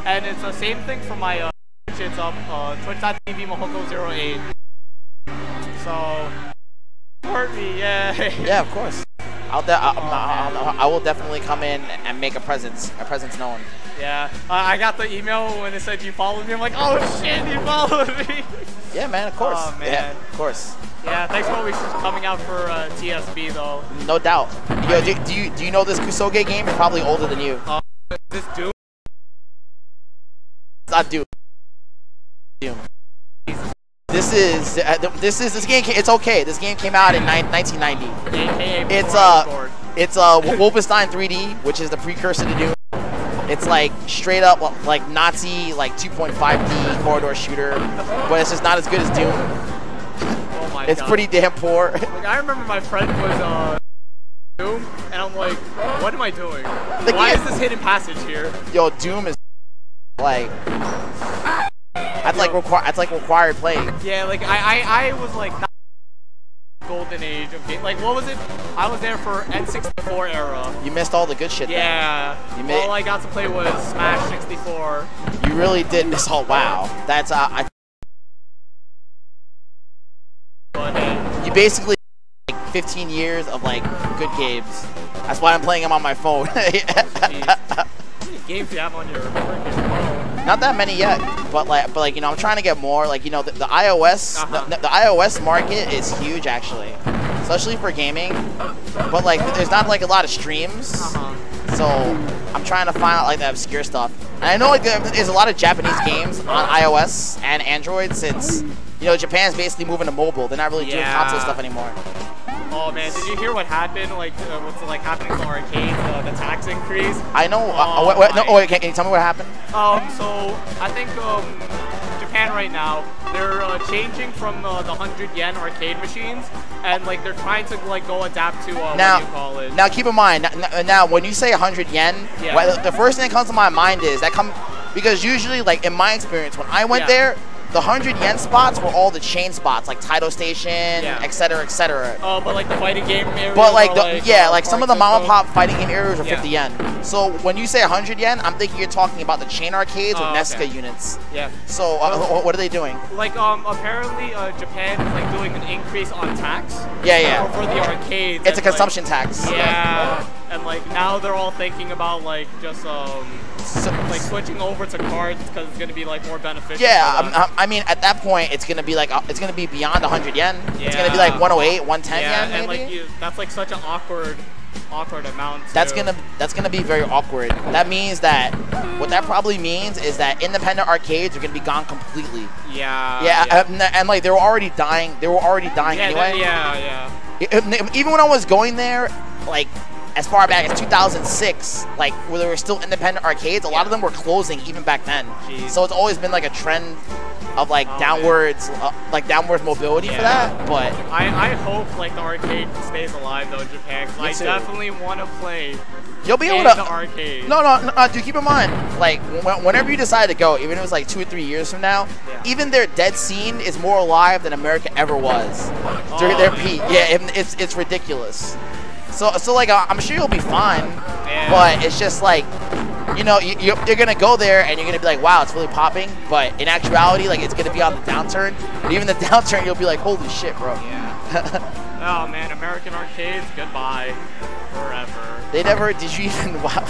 and it's the same thing for my Twitch. It's twitch.tv Mahouko08. So support me, yeah. Yeah, of course. I will definitely come in and make a presence known. Yeah, I got the email when it said you followed me. I'm like, oh shit, you followed me. Yeah, man, of course. Oh man, yeah, of course. Yeah, thanks for always coming out for TSB though. No doubt. Yo, do you know this Kusoge game? It's probably older than you. This Doom? It's not Doom. This game. It's okay. This game came out in 1990. It's Wolfenstein 3D, which is the precursor to Doom. It's like straight up like Nazi 2.5D corridor shooter, but it's just not as good as Doom. Oh my it's God. Pretty damn poor. Like, I remember my friend was Doom, and I'm like, what am I doing? Why is this hidden passage here? Yo, Doom is like that's like required playing. Yeah, like I was like not golden age of game. Like what was it? I was there for N64 era. You missed all the good shit. Yeah. All I got to play was Smash 64. You really did miss all. Wow. That's you basically like 15 years of like good games. That's why I'm playing them on my phone. How many games do you have on your freaking phone? Not that many yet, but like you know, I'm trying to get more. Like you know, the iOS the iOS market is huge actually, especially for gaming. But like, there's not like a lot of streams, so I'm trying to find out like the obscure stuff. And I know like there's a lot of Japanese games on iOS and Android since you know Japan's basically moving to mobile. They're not really doing console stuff anymore. Oh man, did you hear what happened? Like, what's like happening to arcades? The tax increase. I know. Wait, can you tell me what happened? So I think Japan right now they're changing from the 100 yen arcade machines, and like they're trying to like go adapt to what do you call it? Now keep in mind, now when you say 100 yen, the first thing that comes to my mind is because usually like in my experience when I went there. The 100 yen spots were all the chain spots, like Taito Station, etc., etc. Oh, but like the fighting game areas. But like some of the mom and pop fighting game areas are 50 yen. So when you say 100 yen, I'm thinking you're talking about the chain arcades with Nesca units. Yeah. So what are they doing? Like apparently Japan is like doing an increase on tax. Yeah. For the arcades. It's a consumption tax. Yeah. And like now they're all thinking about like just like switching over to cards because it's gonna be like more beneficial. Yeah, I mean at that point it's gonna be like it's gonna be beyond 100 yen. Yeah. It's gonna be like 108, 110 yen maybe. And like that's like such an awkward amount. Too. That's gonna be very awkward. That means that what that probably means is that independent arcades are gonna be gone completely. Yeah. And like they were already dying. Anyway. Even when I was going there, like. As far back as 2006, like where there were still independent arcades, a lot of them were closing even back then. Jeez. So it's always been like a trend of like downwards mobility for that. But I hope like the arcade stays alive though in Japan. I definitely want to play. You'll be able to. The arcade. No, dude. Keep in mind, like whenever you decide to go, even if it was like 2 or 3 years from now, even their dead scene is more alive than America ever was during their peak. Yeah, it's ridiculous. So like I'm sure you'll be fine, but it's just like, you know, you're gonna go there and you're gonna be like, wow, it's really popping. But in actuality, like it's gonna be on the downturn. And even the downturn, you'll be like, holy shit, bro. Yeah. Oh man, American arcades, goodbye, forever. They never. Did you even? Wow.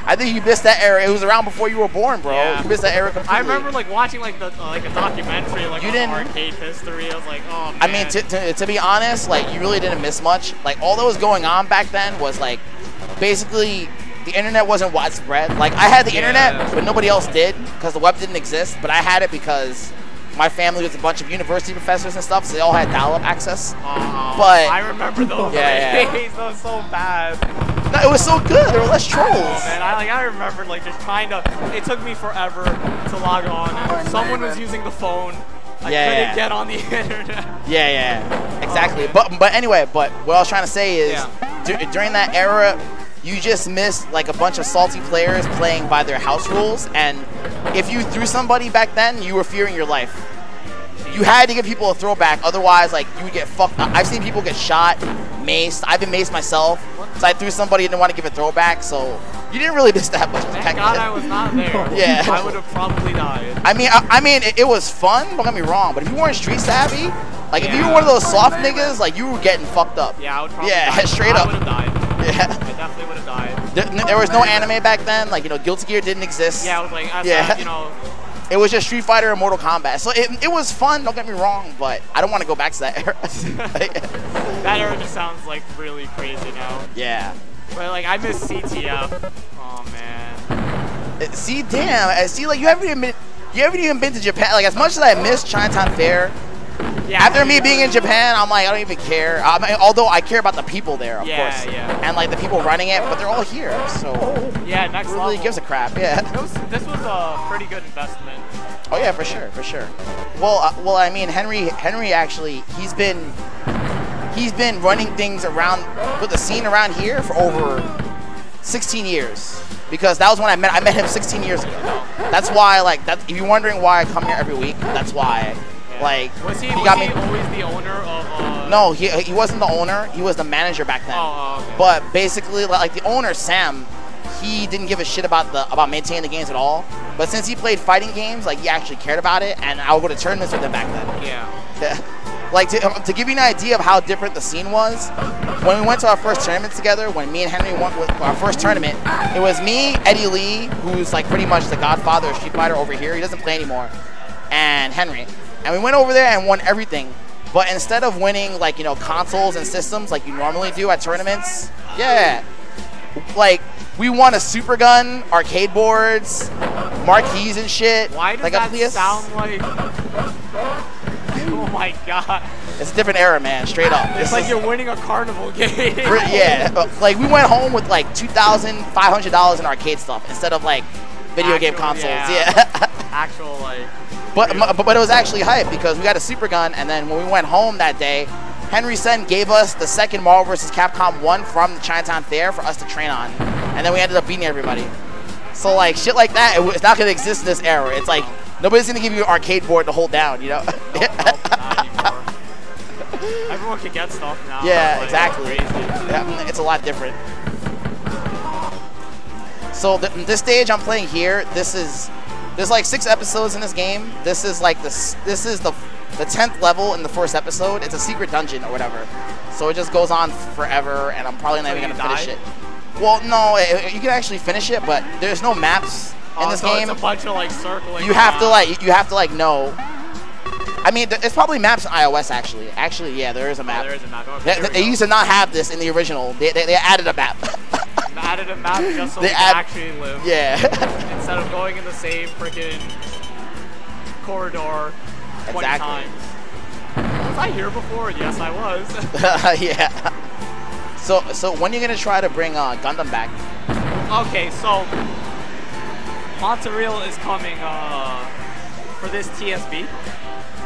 I think you missed that era. It was around before you were born, bro. Yeah. You missed that era completely. I remember like watching like the like a documentary like on arcade history. I was like, oh man. I mean, to be honest, like you really didn't miss much. Like all that was going on back then was like basically the internet wasn't widespread. Like I had the internet, but nobody else did because the web didn't exist. But I had it because my family was a bunch of university professors and stuff, so they all had dial-up access. But I remember those days. That was so bad. No, it was so good. There were less trolls. Oh, man, I remember like just trying to. It took me forever to log on. And someone was using the phone. I couldn't get on the internet. Yeah, exactly. But anyway, but what I was trying to say is during that era, you just missed like a bunch of salty players playing by their house rules, and if you threw somebody back then, you were fearing your life. You had to give people a throwback, otherwise like you would get fucked up. I've seen people get shot, maced. I've been maced myself. So I threw somebody and didn't want to give a throwback. So you didn't really miss that much. Thank God I was not there. Yeah. I would have probably died. I mean, it was fun. Don't get me wrong. But if you weren't street savvy, like if you were one of those soft niggas, like you were getting fucked up. Yeah, I would probably die. Straight up. I would have died. Yeah. I definitely would have died. There was no anime back then. Like, you know, Guilty Gear didn't exist. Yeah, I was like, you know. It was just Street Fighter and Mortal Kombat. So it was fun, don't get me wrong, but I don't want to go back to that era. That era just sounds like really crazy now. Yeah. But like, I miss CTF. Oh man. See, damn. See, like, you haven't even been to Japan. Like, as much as I miss Chinatown Fair, yeah, after me being in Japan, I'm like, I don't even care. Although I care about the people there, of course. Yeah. And like the people running it, but they're all here, so yeah, next really level. Gives a crap. Yeah. This was a pretty good investment. Oh yeah, for sure. Well, I mean, Henry actually, he's been running things around with the scene around here for over 16 years. Because that was when I met him 16 years ago. That's why, like, if you're wondering why I come here every week, that's why. Like, was he always the owner of? No, he wasn't the owner. He was the manager back then. Oh, okay. But basically, like the owner Sam, he didn't give a shit about maintaining the games at all. But since he played fighting games, like he actually cared about it, and I would go to tournaments with him back then. Yeah. Like to give you an idea of how different the scene was, when we went to our first tournament together, when me and Henry went with our first tournament, it was me, Eddie Lee, who's like pretty much the godfather of Street Fighter over here. He doesn't play anymore, and Henry. And we went over there and won everything. But instead of winning, like, you know, consoles and systems like you normally do at tournaments, like, we won a super gun, arcade boards, marquees and shit. Why does like that sound like... Oh my god. It's a different era, man, straight up. It's like you're winning a carnival game. Yeah, like, we went home with, like, $2,500 in arcade stuff instead of, like, video game consoles. Yeah. Actual, like... But it was actually hype because we got a super gun, and then when we went home that day, Henry Sen gave us the second Marvel vs. Capcom 1 from the Chinatown Fair for us to train on, and then we ended up beating everybody. So like shit like that, it's not gonna exist in this era. It's like nobody's gonna give you an arcade board to hold down, you know? Nope, not anymore. Everyone can get stuff now. Yeah, exactly. Yeah, it's a lot different. So this stage I'm playing here, there's like 6 episodes in this game. This is like the 10th level in the first episode. It's a secret dungeon or whatever. So it just goes on forever, and I'm probably not even gonna finish it. Well, no, you can actually finish it, but there's no maps in this game. It's a bunch of like circling. You have to like know. I mean, it's probably maps in iOS actually. Actually, yeah, there is a map. Oh, there is a map. Okay, they used to not have this in the original. They added a map. Added a map just so we can actually live. Yeah. Instead of going in the same freaking corridor 20 times. Was I here before? Yes, I was. Yeah. So when are you gonna try to bring Gundam back? Okay, so Montreal is coming for this TSB.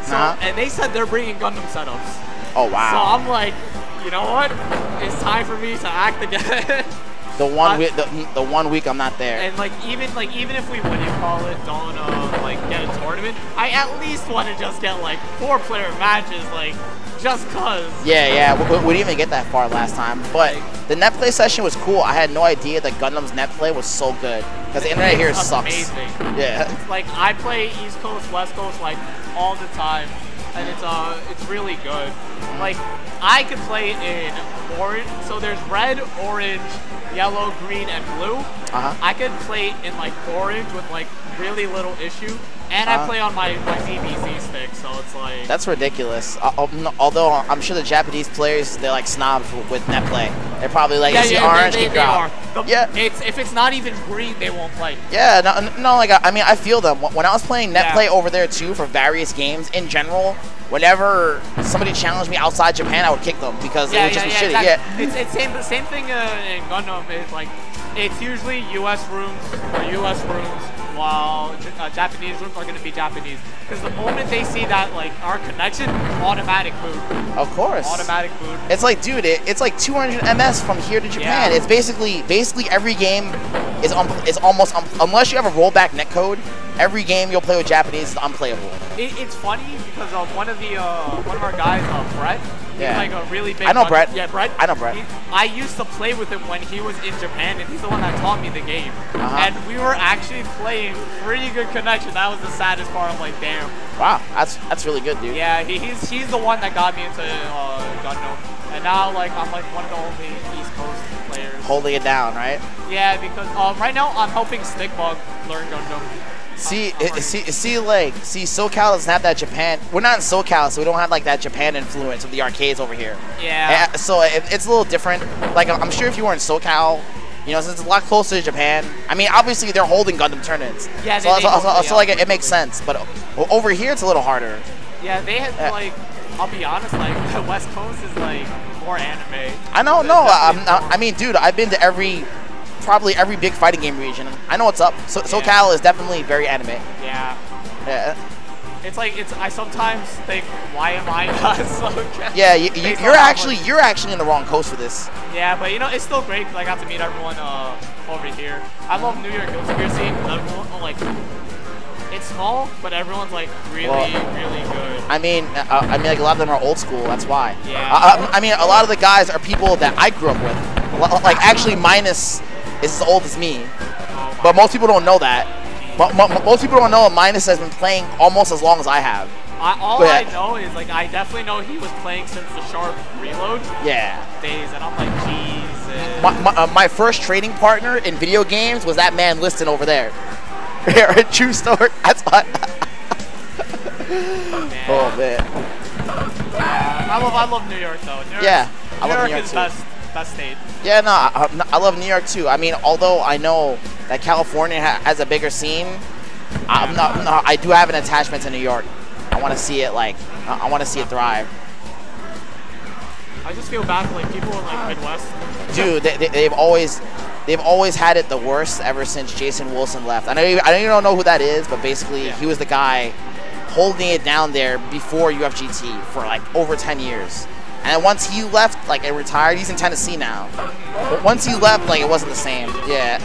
So and they said they're bringing Gundam setups. Oh wow. So I'm like, you know what? It's time for me to act again. The 1 week I'm not there. And even if we don't like get a tournament, I at least want to just get like 4-player matches, like just cause. Yeah, we didn't even get that far last time. But the netplay session was cool. I had no idea that Gundam's netplay was so good because the internet here sucks. Amazing. Yeah. Like I play East Coast, West Coast like all the time, and it's really good. Like I could play in orange, so there's red, orange, yellow, green, and blue. I could play in like orange with like really little issue, and I play on my ZBZ stick, so it's like... That's ridiculous. Although I'm sure the Japanese players, they're like snobs with netplay. They're probably like, it's orange, they are. If it's not even green, they won't play. Yeah, no, like I mean, I feel them. When I was playing netplay over there too for various games in general, whenever somebody challenged me outside Japan, I would kick them because it would just be shitty. Exactly. It's the same thing in Gundam. It's like it's usually US rooms or US rooms, while Japanese rooms are going to be Japanese. Because the moment they see that like our connection, automatic boot. Of course. Automatic boot. It's like, dude, it's like 200 MS from here to Japan. Yeah. It's basically every game is almost unless you have a rollback netcode. Every game you'll play with Japanese is unplayable. It's funny because one of our guys, Brett, yeah, he's like a really big. I know Brett. Yeah, Brett. I know Brett. I used to play with him when he was in Japan, and he's the one that taught me the game. And we were actually playing pretty good connection. That was the saddest part. I'm like, damn. Wow, that's really good, dude. Yeah, he's the one that got me into Gundam, and now like I'm like one of the only East Coast players holding it down, right? Yeah, because right now I'm helping Stickbug learn Gundam. See, SoCal doesn't have that Japan. We're not in SoCal, so we don't have like that Japan influence of the arcades over here. Yeah. So it's a little different. Like I'm sure if you were in SoCal, you know, since it's a lot closer to Japan. I mean, obviously they're holding Gundam tournaments. Yeah. So like it makes sense, but over here it's a little harder. Yeah, they had like, I'll be honest, like the West Coast is like more anime. I know, no, I mean, dude, I've been to probably every big fighting game region. I know what's up. SoCal is definitely very anime. Yeah. Yeah. It's like I sometimes think, why am I not SoCal? Yeah, you're actually in the wrong coast for this. Yeah, but you know it's still great because I got to meet everyone over here. I love New York Guilty scene. Everyone like it's small, but everyone's like really good. I mean, like a lot of them are old school. That's why. Yeah. I mean, a lot of the guys are people that I grew up with. Like actually, Minus is as old as me, but most people don't know that. Most people don't know Minus has been playing almost as long as I have. All I know is like I definitely know he was playing since the Sharp Reload days, and I'm like, Jesus. My first trading partner in video games was that man listed over there. True story. That's why. Oh man. Yeah, I love New York though. New York is best state. Yeah, no, I love New York too. I mean, although I know that California has a bigger scene, I do have an attachment to New York. I want to see it I want to see it thrive. I just feel bad for like people in like Midwest. Dude, they've always had it the worst ever since Jason Wilson left. I know you don't know who that is, but basically he was the guy holding it down there before UFGT for like over 10 years. And once he left, like, and retired, he's in Tennessee now. But once he left, like, it wasn't the same. Yeah.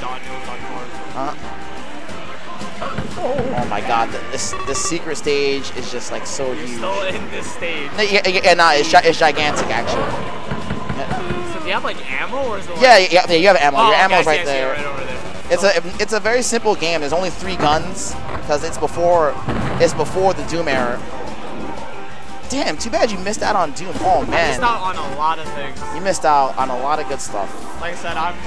Oh my God, this secret stage is just like so huge. You're still in this stage. Yeah, no, it's gigantic actually. Yeah. So do you have like ammo or is it like... Yeah, you have ammo. Your ammo's right there. Right over there. It's a very simple game. There's only 3 guns because it's before the Doom era. Damn, too bad you missed out on Doom. Oh man. I missed out on a lot of things. You missed out on a lot of good stuff. Like I said, I'm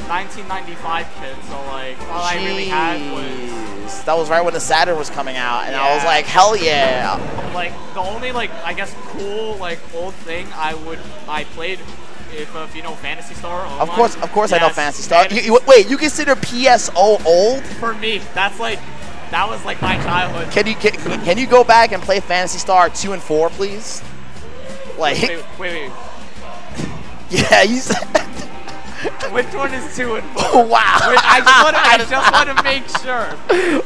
1995 kid, so like all I really had was... That was right when the Saturn was coming out, and I was like, hell yeah. Like the only like I guess cool like old thing I played if you know Phantasy Star Online. Of course I know Phantasy Star. Wait, you consider PSO old? For me, that was like my childhood. Can you go back and play Phantasy Star 2 and 4, please? Like. Wait. Yeah, you said. Which one is 2 and 4? Oh, wow. I just want to make sure.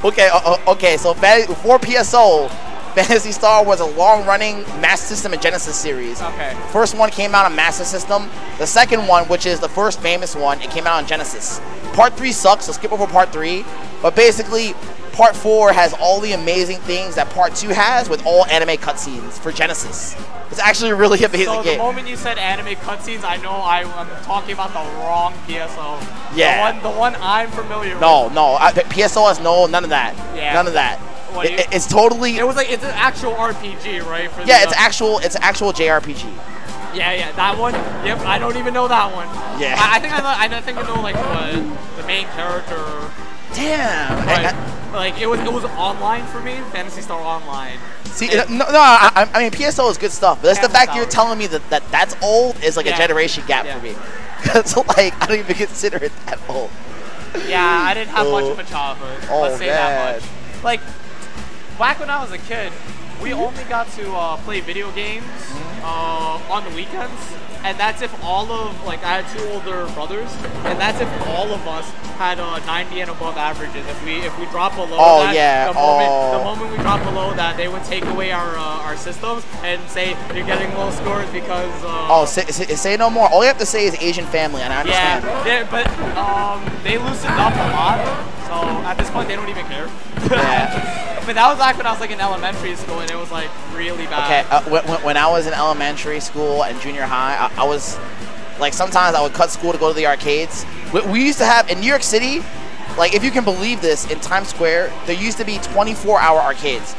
Okay. So for PSO, Phantasy Star was a long-running Master System and Genesis series. Okay. First one came out on Master System. The second one, which is the first famous one, it came out on Genesis. Part 3 sucks, so skip over Part 3. But basically, Part 4 has all the amazing things that Part 2 has with all anime cutscenes for Genesis. It's actually a really amazing game. So the moment you said anime cutscenes, I know I'm talking about the wrong PSO. Yeah. The one I'm familiar with. No. PSO has none of that. Yeah. None of that. It's totally. It's an actual RPG, right? It's actual JRPG. Yeah, that one. Yep, I don't even know that one. Yeah. I think I know like the main character. Damn. Like it was online for me, Phantasy Star Online. See, I mean PSO is good stuff, but that's the fact you're telling me that's old is like a generation gap for me. Because like I don't even consider it that old. Yeah, I didn't have much of a childhood. Let's say that much. Like back when I was a kid, we only got to play video games on the weekends, and that's if all of, like, I had 2 older brothers, and that's if all of us had 90 and above averages. If we drop below that, the moment we drop below that, they would take away our systems and say you're getting low scores because. Say no more. All you have to say is Asian family, and I understand. Yeah, but they loosened up a lot, so at this point they don't even care. Yeah. But that was back when I was like in elementary school, and it was like really bad. Okay, when I was in elementary school and junior high, I was like, sometimes I would cut school to go to the arcades. We used to have in New York City, like, if you can believe this, in Times Square there used to be 24-hour arcades,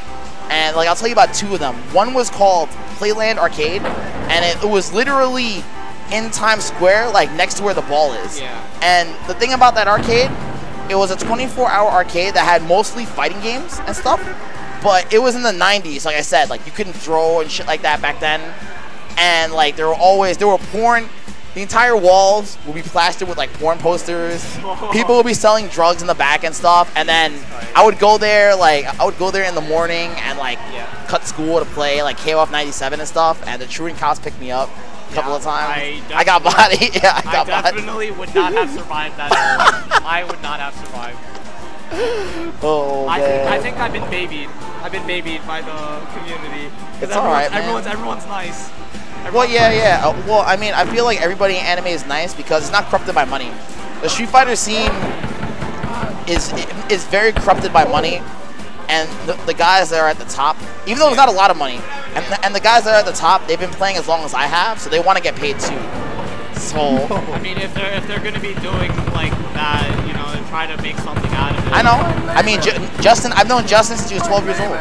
and like I'll tell you about 2 of them. One was called Playland Arcade, and it was literally in Times Square, like next to where the ball is. Yeah. And the thing about that arcade, it was a 24-hour arcade that had mostly fighting games and stuff, but it was in the 90s, like I said, like you couldn't throw and shit like that back then, and like there were porn. The entire walls would be plastered with like porn posters. People would be selling drugs in the back and stuff, and then I would go there in the morning and like cut school to play like KOF 97 and stuff, and the truant cops picked me up a couple of times. I got body. Yeah, I definitely would not have survived that. I would not have survived. Oh, man. I think I've been babied. I've been babied by the community. It's alright, man. Everyone's nice. Well, yeah. Well, I mean, I feel like everybody in anime is nice because it's not corrupted by money. The Street Fighter scene is very corrupted by money, and the guys that are at the top, even though there's not a lot of money, and the guys that are at the top, they've been playing as long as I have, so they want to get paid too. So I mean, if they're gonna be doing like that, you know, and try to make something out of it. I know. I mean, Justin. I've known Justin since he was 12 years old.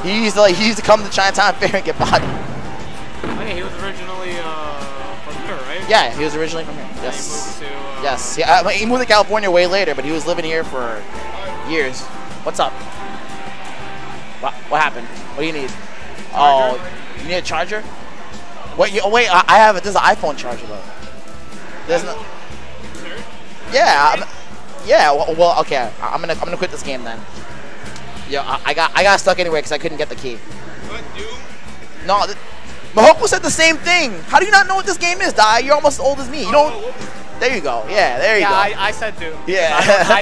He used to come to Chinatown Fair and get bodied. Okay, he was originally from here, right? Yeah, he was originally from here. Yes. He moved to, yes. Yeah, he moved to California way later, but he was living here for years. What's up? What happened? What do you need? Charger? Oh, you need a charger? Wait, wait. I have it. This is an iPhone charger though. There's no. Yeah. Yeah. Well, okay. I'm gonna quit this game then. Yeah, I got stuck anyway because I couldn't get the key. What, Doom? No. Mahouko said the same thing. How do you not know what this game is, Dai? You're almost as old as me. You don't. There you go. Yeah, there you go. Yeah, I said Doom. Yeah.